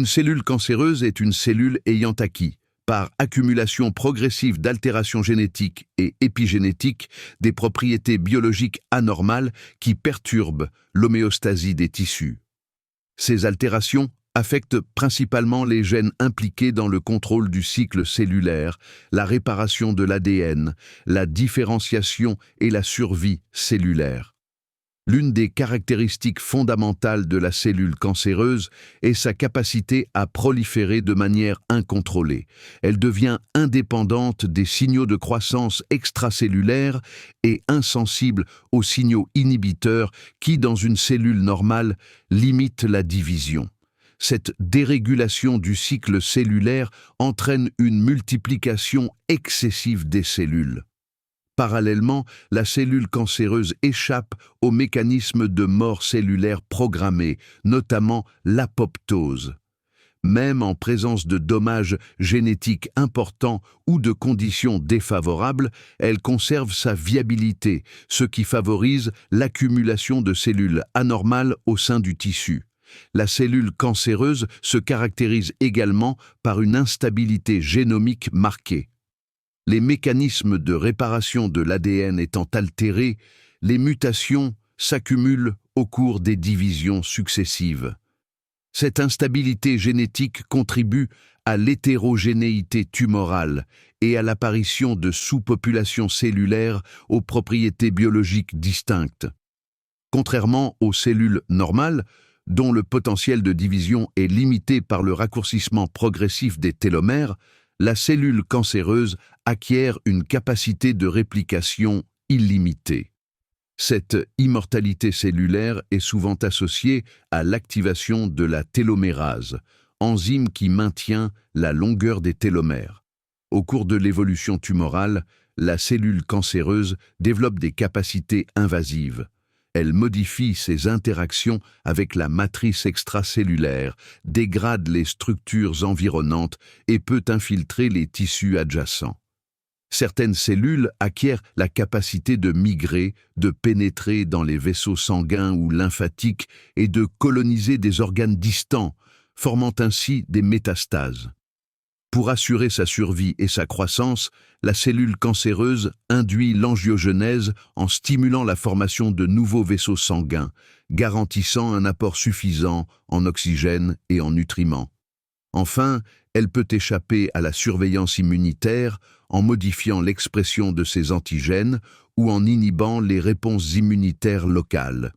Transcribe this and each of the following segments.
Une cellule cancéreuse est une cellule ayant acquis, par accumulation progressive d'altérations génétiques et épigénétiques, des propriétés biologiques anormales qui perturbent l'homéostasie des tissus. Ces altérations affectent principalement les gènes impliqués dans le contrôle du cycle cellulaire, la réparation de l'ADN, la différenciation et la survie cellulaire. L'une des caractéristiques fondamentales de la cellule cancéreuse est sa capacité à proliférer de manière incontrôlée. Elle devient indépendante des signaux de croissance extracellulaire et insensible aux signaux inhibiteurs qui, dans une cellule normale, limitent la division. Cette dérégulation du cycle cellulaire entraîne une multiplication excessive des cellules. Parallèlement, la cellule cancéreuse échappe aux mécanismes de mort cellulaire programmés, notamment l'apoptose. Même en présence de dommages génétiques importants ou de conditions défavorables, elle conserve sa viabilité, ce qui favorise l'accumulation de cellules anormales au sein du tissu. La cellule cancéreuse se caractérise également par une instabilité génomique marquée. Les mécanismes de réparation de l'ADN étant altérés, les mutations s'accumulent au cours des divisions successives. Cette instabilité génétique contribue à l'hétérogénéité tumorale et à l'apparition de sous-populations cellulaires aux propriétés biologiques distinctes. Contrairement aux cellules normales, dont le potentiel de division est limité par le raccourcissement progressif des télomères, la cellule cancéreuse acquiert une capacité de réplication illimitée. Cette immortalité cellulaire est souvent associée à l'activation de la télomérase, enzyme qui maintient la longueur des télomères. Au cours de l'évolution tumorale, la cellule cancéreuse développe des capacités invasives. Elle modifie ses interactions avec la matrice extracellulaire, dégrade les structures environnantes et peut infiltrer les tissus adjacents. Certaines cellules acquièrent la capacité de migrer, de pénétrer dans les vaisseaux sanguins ou lymphatiques et de coloniser des organes distants, formant ainsi des métastases. Pour assurer sa survie et sa croissance, la cellule cancéreuse induit l'angiogenèse en stimulant la formation de nouveaux vaisseaux sanguins, garantissant un apport suffisant en oxygène et en nutriments. Enfin, elle peut échapper à la surveillance immunitaire en modifiant l'expression de ses antigènes ou en inhibant les réponses immunitaires locales.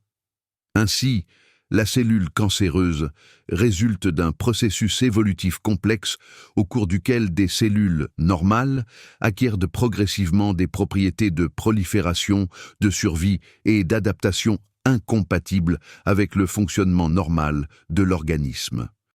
Ainsi, la cellule cancéreuse résulte d'un processus évolutif complexe au cours duquel des cellules normales acquièrent progressivement des propriétés de prolifération, de survie et d'adaptation incompatibles avec le fonctionnement normal de l'organisme.